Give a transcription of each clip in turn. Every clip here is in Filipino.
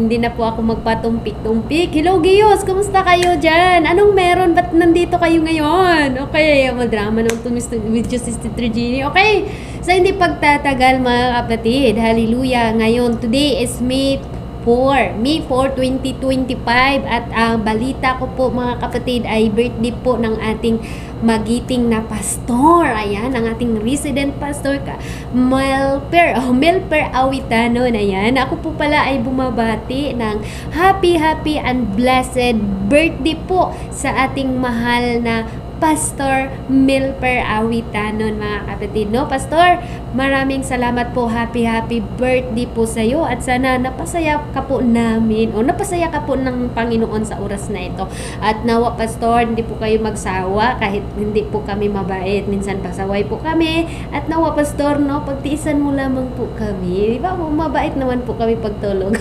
hindi na po ako magpatumpik-tumpik. Hello, Giyos! Kumusta kayo dyan? Anong meron? Ba't nandito kayo ngayon? Okay, madrama ng with Justice Trigini. Okay, so hindi pagtatagal mga kapatid. Hallelujah! Ngayon, today is May 4, 2025 at ang balita ko po mga kapatid ay birthday po ng ating magiting na pastor. Ayan, ang ating resident pastor Melper Awitanon. Ayan, ako po pala ay bumabati ng happy and blessed birthday po sa ating mahal na Pastor Melper Awitanon mga kapatid. No, Pastor, maraming salamat po. Happy birthday po sa iyo at sana napasaya ka po namin o napasaya ka po ng Panginoon sa oras na ito. At nawa, Pastor, hindi po kayo magsawa kahit hindi po kami mabait. Minsan pasaway po kami. At nawa, Pastor, no, pagtiisan mo lamang po kami. Di ba? Mabait naman po kami pagtulog.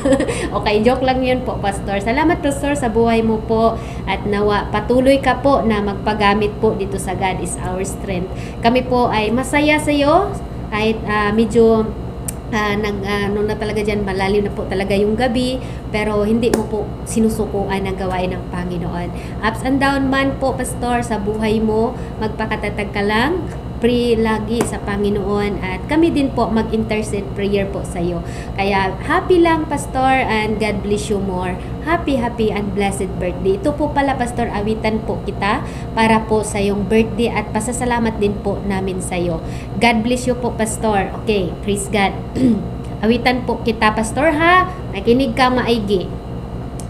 Okay, joke lang yun po, Pastor. Salamat, Pastor, sa buhay mo po. At nawa, patuloy ka po na magpagamit po dito sa God is our strength. Kami po ay masaya sa iyo kahit medyo nung na talaga dyan malalim na po talaga yung gabi, pero hindi mo po sinusukuan ang gawain ng Panginoon. Ups and down man po, Pastor, sa buhay mo, magpakatatag ka lang, pray lagi sa Panginoon at kami din po mag-intercede prayer po sa iyo. Kaya happy lang, Pastor, and God bless you more. Happy and blessed birthday. Ito po pala, Pastor, awitan po kita para po sa iyong birthday at pasasalamat din po namin sa iyo. God bless you po, Pastor. Okay, praise God. Awitan po kita, Pastor, ha? Nakinig ka maigi.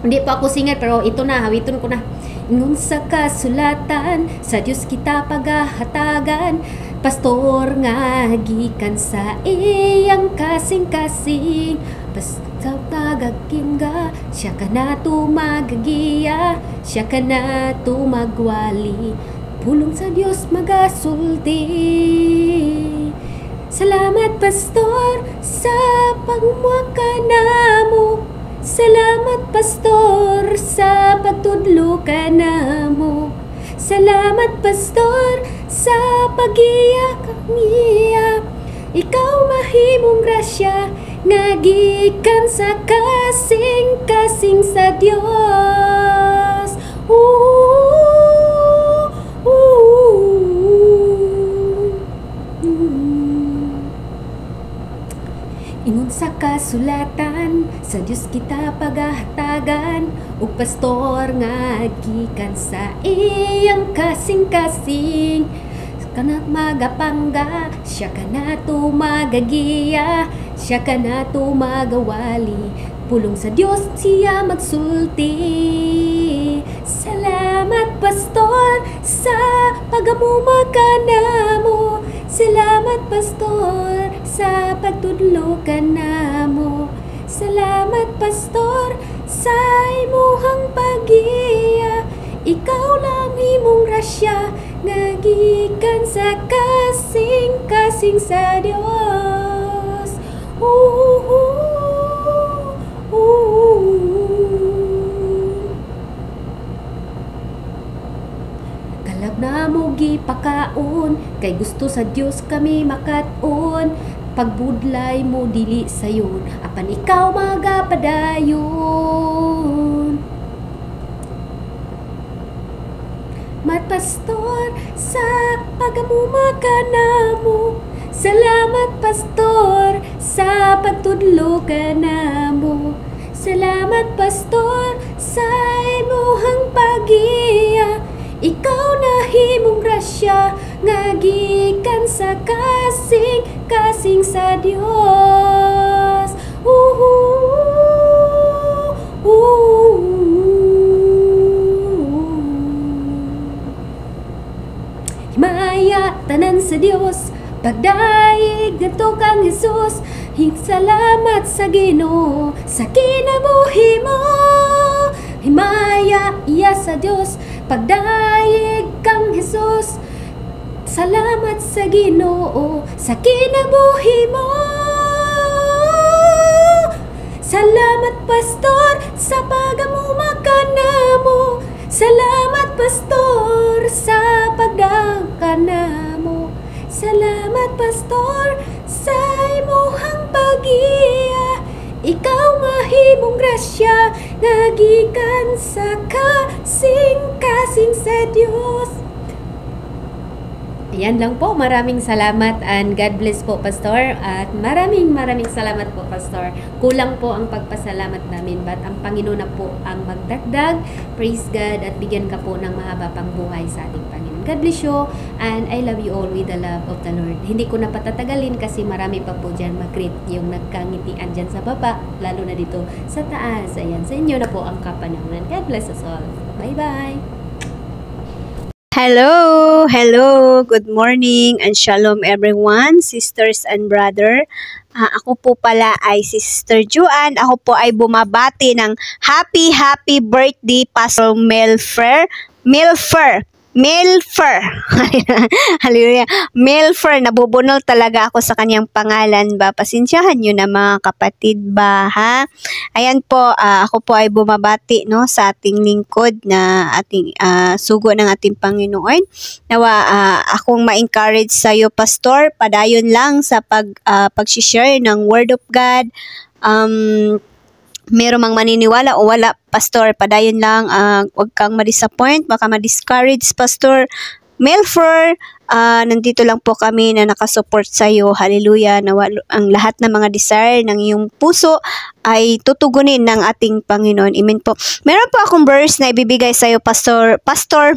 Hindi po ako singer, pero ito na, hawiton ko na. Ngun sa kasulatan, sa Diyos kita paghahatagan, Pastor nga gikan sa iyang kasing-kasing. Basta tagakingga, siya ka na tumagagiya, siya ka na tumagwali, pulong sa Diyos magasulti. Salamat, Pastor, sa pagmuaka namo. Salamat, Pastor, sa pagtudlo ka namo. Salamat, Pastor, sa pag-iyak niya. Ikaw mahimong grasya nga gikan sa kasing-kasing sa Dios. Ingon sa kasulatan, sa Diyos kita paghahatagan, ug Pastor nga gikan sa iyang kasing-kasing. Kana magapangga, siya kana tumagagiya, siya kana tumagawali, pulong sa Diyos siya magsulti. Salamat, Pastor, sa pagamuma ka namo. Salamat, Pastor, sa pagtudlo ka namo. Salamat, Pastor, sa imuhang pagiya. Ikaw lang imong rasya nga gikan sa kasing-kasing sa Dios. Kalag na mo gipakaon, kay gusto sa Dios kami makat-on. Pagbudlay mo dili sayon, apan ikaw magapadayon. Mat, Pastor, sa pagamuma ka namo. Salamat, Pastor, sa pagtudlo ka namo. Salamat, Pastor, sa imuhang pagiya. Ikaw na himong grasya nga gikan sa kasing-kasing sa Dios. Himaya tanan sa Dios, pagdaig ngadto kang Jesus. Salamat sa Ginoo sa kinabuhi mo. Himaya iya sa Dios, pagdaig kang Jesus. Salamat sa Ginoo sa kinabuhi mo. Salamat, Pastor, sa pagamuma ka namo. Salamat, Pastor, sa pagdangka namo. Salamat, Pastor, sa imuhang pagiya. Ikaw mahimong grasya, nagikan sa kasing-kasing sa Diyos. Ayan lang po. Maraming salamat and God bless po, Pastor. At maraming salamat po, Pastor. Kulang po ang pagpasalamat namin, but ang Panginoon na po ang magdagdag. Praise God at bigyan ka po ng mahaba pang buhay sa ating Panginoon. God bless you and I love you all with the love of the Lord. Hindi ko na patatagalin kasi marami pa po dyan mag-greet yung nagkangitian dyan sa baba, lalo na dito sa taas. Ayan, sa inyo na po ang kapanahonan. God bless us all. Bye-bye! Hello, good morning and shalom everyone, sisters and brother. Ako po pala ay si Sister Juan. Ako po ay bumabati ng happy birthday Pastor Melfer. Hallelujah. Melfer, nabubunol talaga ako sa kanyang pangalan ba. Pasensyahan nyo na mga kapatid ba, ha? Ayan po, ako po ay bumabati no sa ating lingkod na ating sugo ng ating Panginoon. Nawa akong ma-encourage sa iyo, Pastor, padayon lang sa pag-share ng Word of God. Meron mang maniniwala o wala, Pastor, padayon lang, huwag kang ma-disappoint, baka ma-discourage, Pastor Melfer. Nandito lang po kami na nakasupport sa iyo. Hallelujah. Ang lahat ng mga desire ng iyong puso ay tutugunin ng ating Panginoon. Amen po. Meron po akong verse na ibibigay sa iyo, Pastor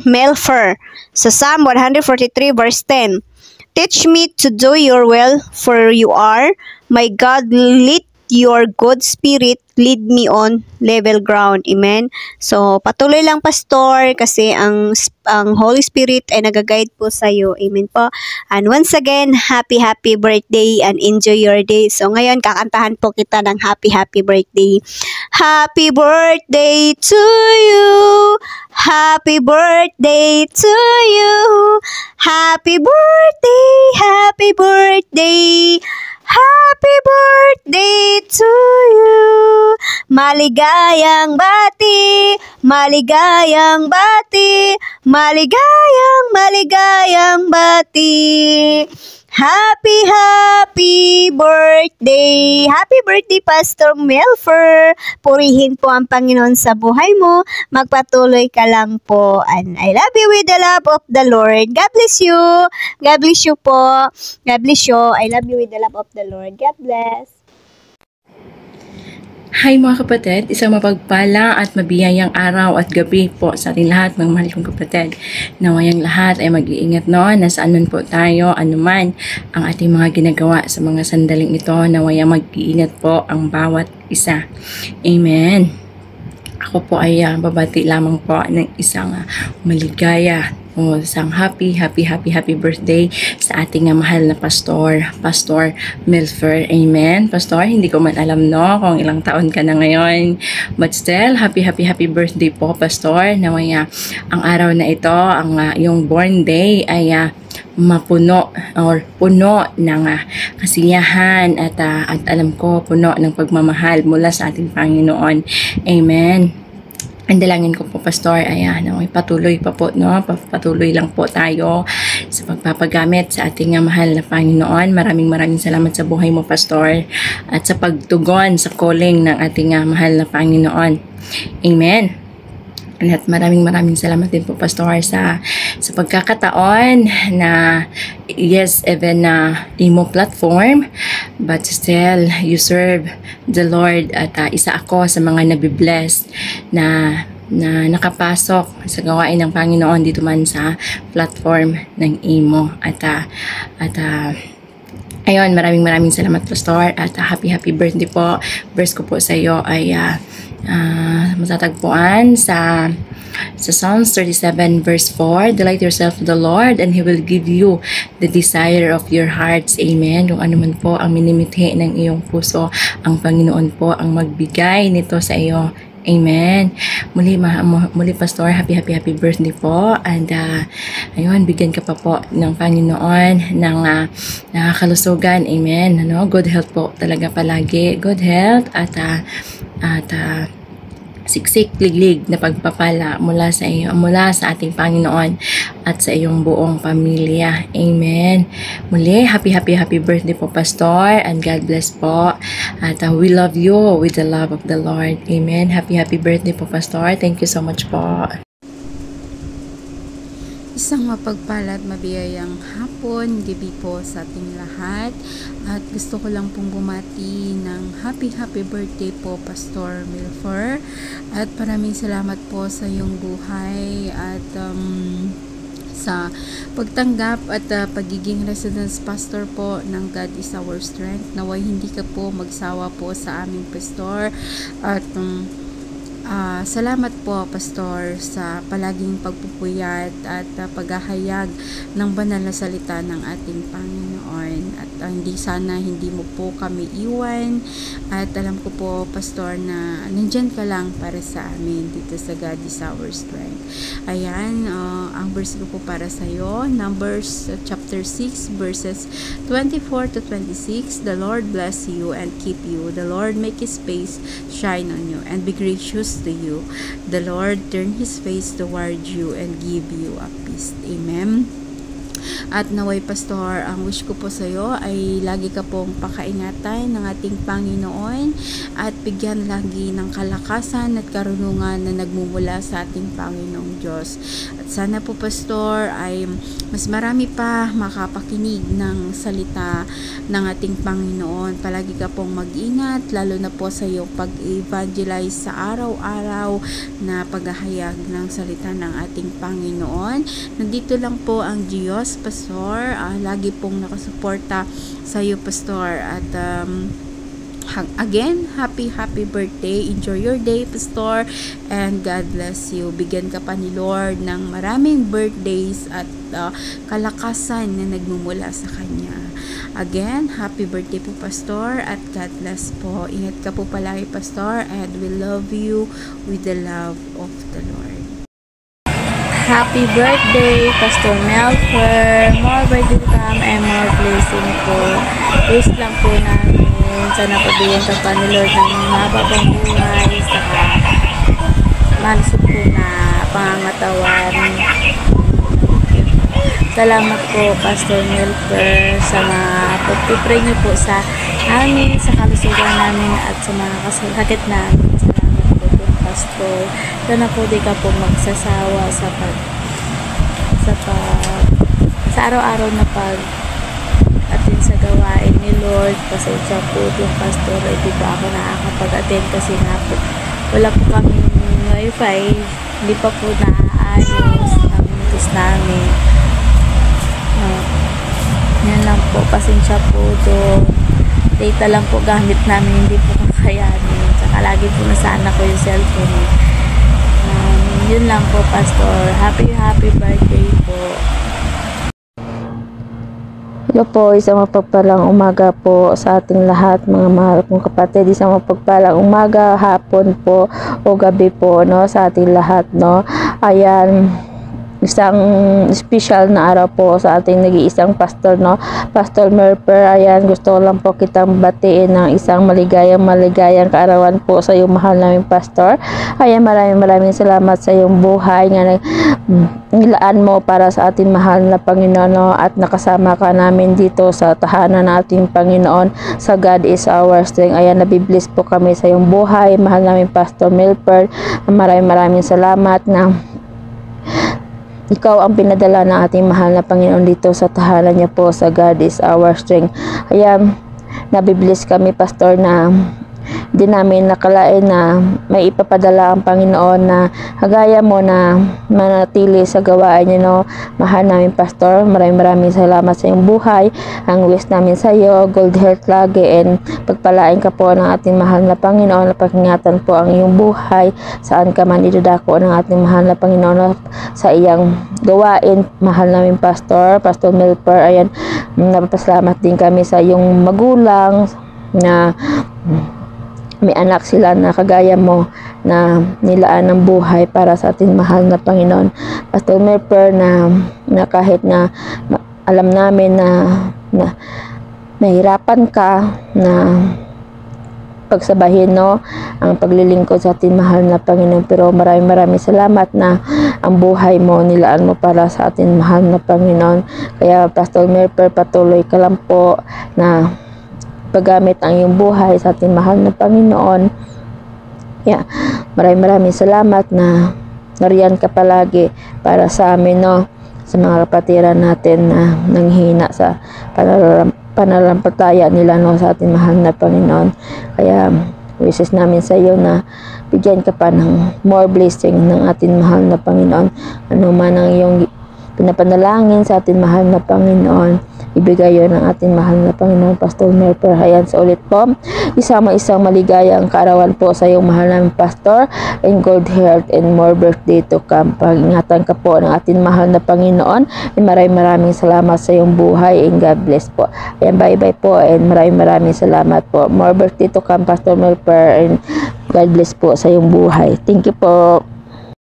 Melfer, sa Psalm 143 verse 10. Teach me to do your will, for you are my God. Let your good spirit lead me on level ground. Amen. So, patuloy lang, Pastor, kasi ang Holy Spirit ay nag-guide po sa iyo. Amen po. And once again, happy birthday and enjoy your day. So, ngayon, kakantahan po kita ng happy birthday. Happy birthday to you. Happy birthday to you. Happy birthday. Happy birthday. Happy birthday to you. Maligayang bati, maligayang bati, maligayang bati. Happy birthday. Happy birthday, Pastor Melfer. Purihin po ang Panginoon sa buhay mo. Magpatuloy ka lang po. And I love you with the love of the Lord. God bless you. God bless you po. God bless you. I love you with the love of the Lord. God bless. Hi mga kapatid, isang mapagpala at mabiyayang araw at gabi po sa ating lahat, mga mahal kong kapatid. Nawayang lahat ay mag-iingat no, nasaan man po tayo, anuman ang ating mga ginagawa sa mga sandaling ito, nawayang mag-iingat po ang bawat isa. Amen. Ako po ay babati lamang po ng isang maligaya o isang happy birthday sa ating mahal na Pastor Melfer. Amen. Pastor, hindi ko man alam no kung ilang taon ka na ngayon, but still happy birthday po, Pastor. Nawaya ang araw na ito, ang iyong born day ay mapuno or puno ng kasiyahan at alam ko puno ng pagmamahal mula sa ating Panginoon. Amen. Ang dalangin ko po, Pastor, ayan, patuloy pa po, no? Patuloy lang po tayo sa pagpapagamit sa ating mahal na Panginoon. Maraming salamat sa buhay mo, Pastor, at sa pagtugon sa calling ng ating mahal na Panginoon. Amen. At maraming salamat din po, Pastor, sa pagkakataon na yes, even na imo platform, but still you serve the Lord. At isa ako sa mga nabibless na nakapasok sa gawain ng Panginoon dito man sa platform ng imo. At ayun, maraming salamat, Pastor, at happy birthday po. Verse ko po sa iyo ay matatagpuan sa Psalms 37 verse 4. Delight yourself to the Lord and He will give you the desire of your hearts. Amen. Kung ano man po ang minimithi ng iyong puso, ang Panginoon po ang magbigay nito sa iyo. Amen. Muli Pastor, happy birthday po. And ayun, bigyan ka pa po ng Panginoon ng kalusugan. Amen. Good health po talaga palagi. Good health at siksik, liglig na pagpapala mula sa iyo, mula sa ating Panginoon at sa iyong buong pamilya. Amen. Muli, happy birthday po, Pastor, and God bless po. At we love you with the love of the Lord. Amen. Happy birthday po, Pastor. Thank you so much po. Isang mapagpala at mabiyayang hapon, gabi po sa ating lahat. At gusto ko lang pong bumati ng happy birthday po, Pastor Milford. At maraming salamat po sa iyong buhay at sa pagtanggap at pagiging residence pastor po ng God is Our Strength. Naway hindi ka po magsawa po sa aming pastor at salamat po, Pastor, sa palaging pagpupuyat at paghahayag ng banal na salita ng ating Panginoon. At hindi mo po kami iwan. At alam ko po, Pastor, na nandyan ka lang para sa amin dito sa God is Our Strength. Ayan, ang verse ko po para sa iyo, Numbers chapter 6 verses 24 to 26. The Lord bless you and keep you. The Lord make His face shine on you and be gracious to you. The Lord turn His face toward you and give you a peace. Amen. At naway, Pastor, ang wish ko po sa iyo ay lagi ka pong pakaingatan ng ating Panginoon at bigyan lagi ng kalakasan at karunungan na nagmumula sa ating Panginoong Diyos. At sana po, Pastor, ay mas marami pa makapakinig ng salita ng ating Panginoon. Palagi ka pong mag-ingat, lalo na po sa iyong pag-evangelize sa araw-araw na paghahayag ng salita ng ating Panginoon. Nandito lang po ang Diyos, Pastor. Lagi pong nakasuporta sa iyo, Pastor. At again, happy birthday. Enjoy your day, Pastor. And God bless you. Bigyan ka pa ni Lord ng maraming birthdays at kalakasan na nagmumula sa Kanya. Again, happy birthday po, Pastor. At God bless po. Ingat ka po palagi, Pastor. And we love you with the love of the Lord. Happy birthday, Pastor Melfer. More birthday to come and more blessing po. Wish lang po namin. Sana pabigyan ka pa ni Lord ng mababang buhay. Saka mansip po na pangangatawan. Salamat po, Pastor Melfer, sa mga pagpipray niyo po sa amin, sa kalusugan namin at sa mga kasakit namin. Pastor, sana po di ka po magsasawa sa araw-araw na pag-attend sa gawain ni Lord. Pasensya po yung Pastor, hindi pa ako nakakapag-attend kasi nga po wala po kami wifi, hindi pa po naaayos ang minutes namin. Yan lang po, pasensya po doon. Data lang po gamit namin, hindi po kakayanin. Saka lagi po nasa anak ko yung cellphone. Yun lang po, Pastor. Happy birthday po. Hello po, isang mapagpalang umaga po sa ating lahat, mga mahal kong kapatid. Isang mapagpalang umaga, hapon po o gabi po, no, sa ating lahat, no. Ayan, isang special na araw po sa ating nag-iisang pastor, no, Pastor Melfer. Ayan, gusto ko lang po kitang batiin ng isang maligayang kaarawan po sa iyong mahal namin pastor. Ayan, maraming salamat sa iyong buhay nga nilaan mo para sa ating mahal na Panginoon, no, at nakasama ka namin dito sa tahanan ng ating Panginoon sa God is Our Strength. Ayan, nabibless po kami sa iyong buhay, mahal namin Pastor Melfer. Maraming salamat na ikaw ang pinadala ng ating mahal na Panginoon dito sa tahanan niya po sa God is Our Strength. Ayan, nabibless kami, Pastor, na di namin nakalain na may ipapadala ang Panginoon na hagaya mo na manatili sa gawain niyo, no, mahal namin Pastor. Maraming salamat sa iyong buhay. Ang wish namin sa iyo, good health lagi, and pagpalain ka po ng ating mahal na Panginoon. Pag-ingatan po ang iyong buhay saan ka man idudako ng ating mahal na Panginoon sa iyang gawain, mahal namin Pastor Melfer. Ayan, napapasalamat din kami sa iyong magulang na may anak sila na kagaya mo na nilaan ng buhay para sa ating mahal na Panginoon. Pastor Melfer, na kahit na alam namin na nahirapan ka na pagsabahin, no, ang paglilingkod sa ating mahal na Panginoon, pero maraming salamat na ang buhay mo nilaan mo para sa ating mahal na Panginoon. Kaya Pastor Melfer, patuloy ka lang po na ipagamit ang iyong buhay sa ating mahal na Panginoon. Maraming salamat na nariyan ka palagi para sa amin, no, sa mga kapatiran natin na nanghina sa pananampalataya nila, no, sa ating mahal na Panginoon. Kaya wishes namin sa iyo na bigyan ka pa ng more blessing ng ating mahal na Panginoon. Ano man ang iyong pinapanalangin sa ating mahal na Panginoon, ibigay yun ng ating mahal na Panginoon, Pastor Melfer. Ayan, sa ulit po, isang maligayang kaarawan po sa iyong mahal na Pastor, and good health and more birthday to come. Pag-ingatan ka po ng ating mahal na Panginoon, and maraming salamat sa iyong buhay, and God bless po. Ayan, bye-bye po, and maraming salamat po. More birthday to come, Pastor Melfer, and God bless po sa iyong buhay. Thank you po.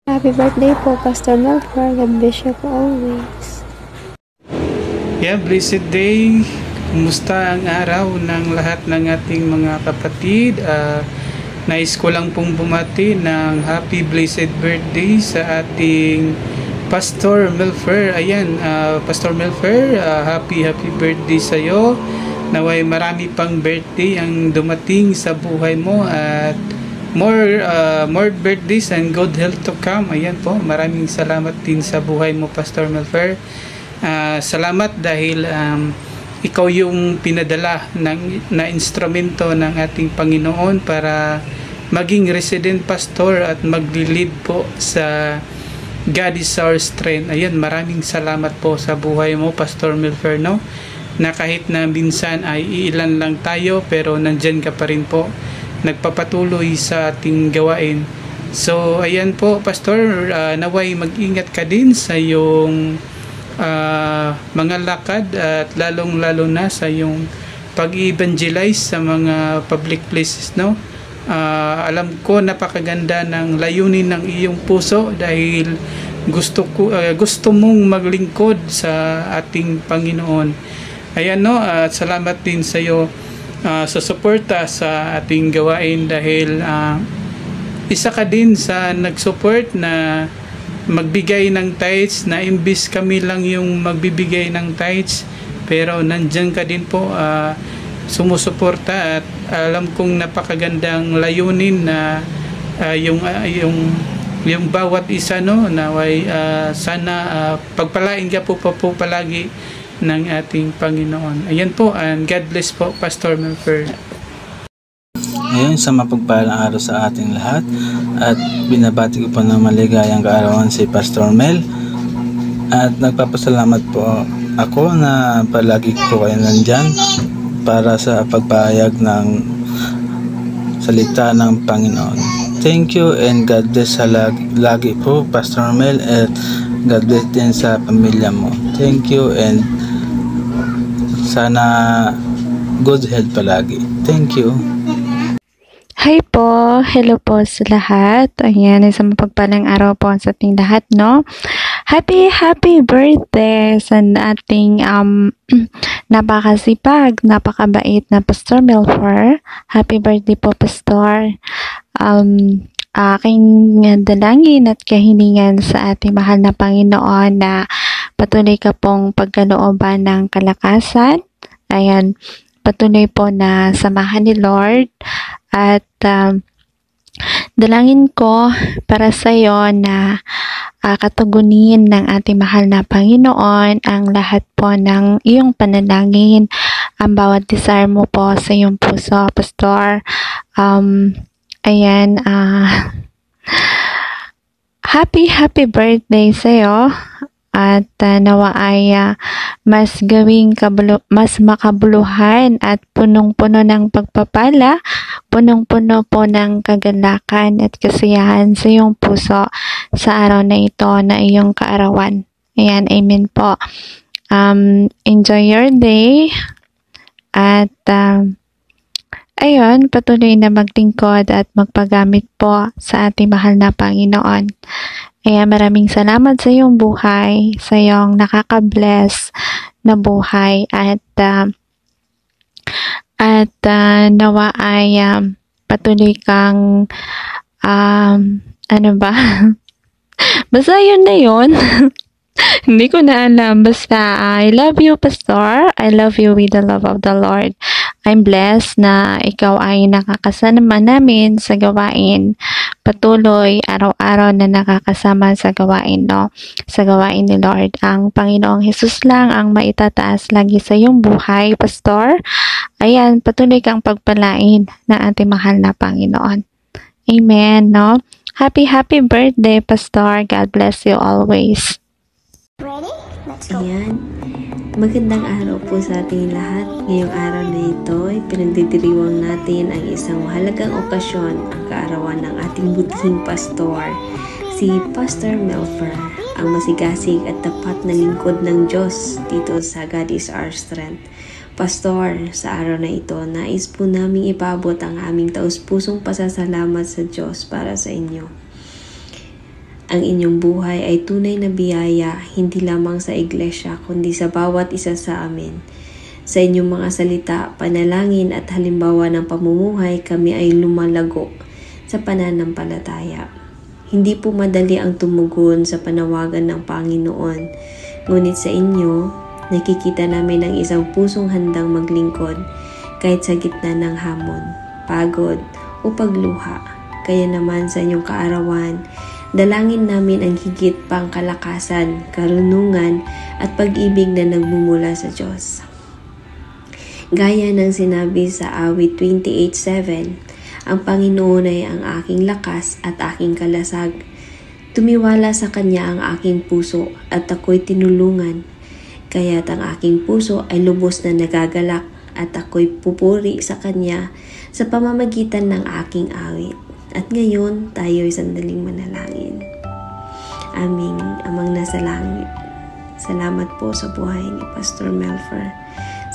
Happy birthday po, Pastor Melfer. God bless you po always. Blessed day. Kumusta ang araw ng lahat ng ating mga kapatid? Nais ko lang pong bumati ng happy blessed birthday sa ating Pastor Melfer. Ayan, Pastor Melfer, happy birthday sa iyo. Naway marami pang birthday ang dumating sa buhay mo at more birthdays and good health to come. Ayan po, maraming salamat din sa buhay mo, Pastor Melfer. Salamat dahil ikaw yung pinadala na instrumento ng ating Panginoon para maging resident pastor at maglilid po sa God is our strength. Ayan, maraming salamat po sa buhay mo, Pastor Melfer, no? Na kahit na minsan ay iilan lang tayo, pero nandyan ka pa rin po, nagpapatuloy sa ating gawain. So ayan po, Pastor, naway mag-ingat ka din sa iyong mga lakad at lalong-lalo na sa iyong pag-evangelize sa mga public places, no? Alam ko napakaganda ng layunin ng iyong puso dahil gusto mong maglingkod sa ating Panginoon. Ayan, no, at salamat din sa iyo sa suporta sa ating gawain dahil isa ka din sa nag-support na magbigay ng tithes, na imbis kami lang yung magbibigay ng tithes, pero nandyan ka din po sumusuporta at alam kong napakagandang layunin na yung bawat isa, no, na sana pagpalain ka po palagi ng ating Panginoon. Ayan po, and God bless po, Pastor Melfer. Ngayon sa mapagpalang araw sa ating lahat at binabati ko po ng maligayang kaarawan si Pastor Mel at nagpapasalamat po ako na palagi po kayo nandyan para sa pagpahayag ng salita ng Panginoon. Thank you and God bless sa lagi po, Pastor Mel, at God bless din sa pamilya mo. Thank you and sana good health palagi. Thank you. Hi po, hello po sa lahat. Ayan, isang mapagpalang araw po sa ating lahat, no? Happy birthday sa ating napakasipag, napakabait na Pastor Melfer. Happy birthday po, Pastor. Aking dalangin at kahilingan sa ating mahal na Panginoon na patuloy ka pong pagkalooban ng kalakasan. Ayan, patuloy po na samahan ni Lord. At dalangin ko para sa iyo na katugunin ng ating mahal na Panginoon ang lahat po ng iyong panalangin, ang bawat desire mo po sa iyong puso, Pastor. Ayan, happy birthday sa iyo. At nawa ay mas makabuluhan at punong-puno ng pagpapala, punong-puno po ng kagalakan at kasiyahan sa iyong puso sa araw na ito na iyong kaarawan. Ayan, amen po. Enjoy your day at ayun, patuloy na maglingkod at magpagamit po sa ating mahal na Panginoon. Kaya maraming salamat sa iyong buhay, sa iyong nakaka-bless na buhay at nawa ay patuloy kang ano ba? Basta yun na yun. Hindi ko na alam. Basta I love you, Pastor. I love you with the love of the Lord. I'm blessed na ikaw ay nakakasama namin sa gawain. Patuloy, araw-araw na nakakasama sa gawain, no? Sa gawain ni Lord. Ang Panginoong Hesus lang ang maitataas lagi sa iyong buhay, Pastor. Ayan, patuloy kang pagpalain ng ating mahal na Panginoon. Amen, no? Happy birthday, Pastor. God bless you always. Ayan. Magandang araw po sa ating lahat. Ngayong araw na ito ay pinagdidiriwang natin ang isang mahalagang okasyon, ang kaarawan ng ating butihing pastor, si Pastor Melfer, ang masigasig at tapat na lingkod ng Diyos dito sa God is Our Strength. Pastor, sa araw na ito, nais po naming ipabot ang aming taus-pusong pasasalamat sa Diyos para sa inyo. Ang inyong buhay ay tunay na biyaya, hindi lamang sa iglesia, kundi sa bawat isa sa amin. Sa inyong mga salita, panalangin at halimbawa ng pamumuhay, kami ay lumalago sa pananampalataya. Hindi po madali ang tumugon sa panawagan ng Panginoon, ngunit sa inyo, nakikita namin ang isang pusong handang maglingkod kahit sa gitna ng hamon, pagod o pagluha. Kaya naman sa inyong kaarawan, dalangin namin ang higit pang kalakasan, karunungan at pag-ibig na nagmumula sa Diyos. Gaya ng sinabi sa awit 28:7, ang Panginoon ay ang aking lakas at aking kalasag. Tumiwala sa Kanya ang aking puso at ako'y tinulungan. Kaya't ang aking puso ay lubos na nagagalak at ako'y pupuri sa Kanya sa pamamagitan ng aking awit. At ngayon, tayo'y sandaling manalangin. Aming Amang nasa langit, salamat po sa buhay ni Pastor Melfer.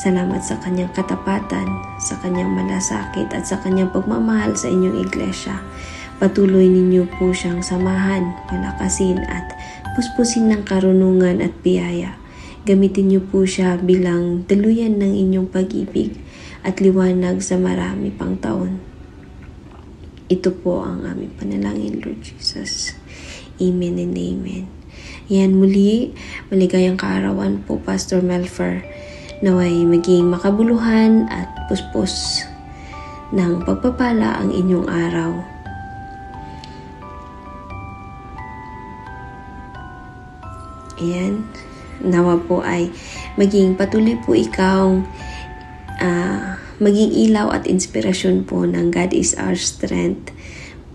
Salamat sa kanyang katapatan, sa kanyang malasakit at sa kanyang pagmamahal sa inyong iglesia. Patuloy ninyo po siyang samahan, palakasin at puspusin ng karunungan at biyaya. Gamitin niyo po siya bilang daluyan ng inyong pag-ibig at liwanag sa marami pang taon. Ito po ang aming panalangin, Lord Jesus. Amen and amen. Yan, muli, maligayang kaarawan po, Pastor Melfer. Naway maging makabuluhan at puspos ng pagpapala ang inyong araw. Ayan. Nawa po ay maging patuloy po ikaw maging ilaw at inspirasyon po ng God is Our Strength.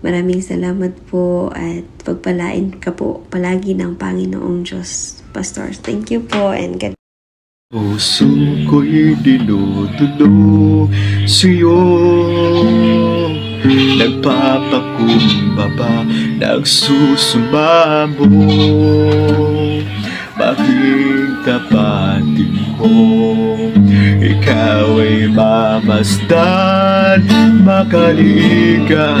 Maraming salamat po at pagpalain ka po palagi ng Panginoong Diyos. Pastor, thank you po and God. Puso ko'y dinudulo sa'yo, nagpapakumbaba, nagsusumamo. Bakit tapatin mo? Ikaw ay mamasdan, makaliga,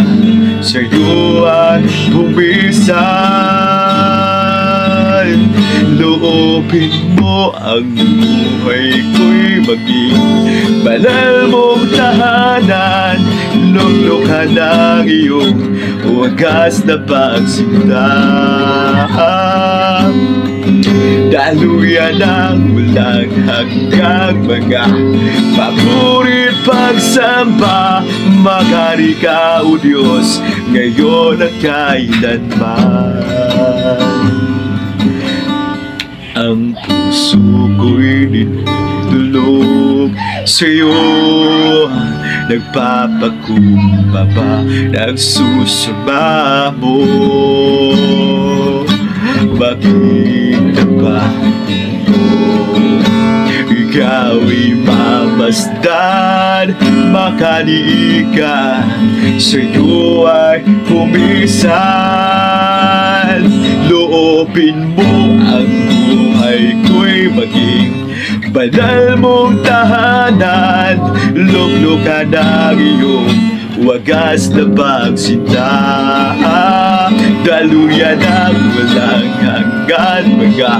sa'yo ay bumisan. Loobin mo ang buhay ko'y maging banal mong tahanan. Luklukan ang iyong wagas na pagsinta. Daluyan ang walang hanggang mga papurit pagsamba. Magari ka, O Diyos, ngayon at kailanman. Ang puso ko'y dinudulog sa'yo, nagpapakumbaba, nagsusumamo. Bakit ba ikaw ay mamasdan, makaliika, sa'yo ay pumisan. Loobin mo ang buhay ko'y maging banal mong tahanan. Luklukan ang iyong wagas na pagsinta. Daluyan ang walang hanggan, mga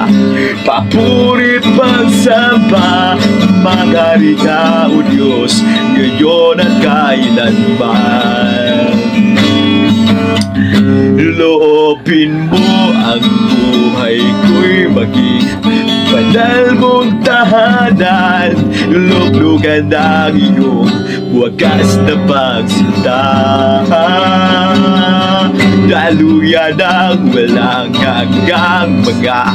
papurit pagsamba. Magari ka, O Diyos, ngayon at kailanman. Loobin mo ang buhay ko'y maging banal mong tahanan, luklukan ng iyong wagas na pagsinta. Daluyan ng walang hanggang mga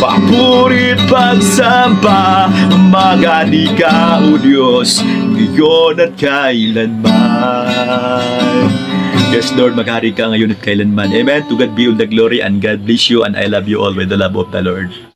papurit pagsamba, mga di ka o Diyos, ngayon at kailanman. Yes, Lord, maghari ka ngayon at kailanman. Amen. To God be all the glory, and God bless you, and I love you all with the love of the Lord.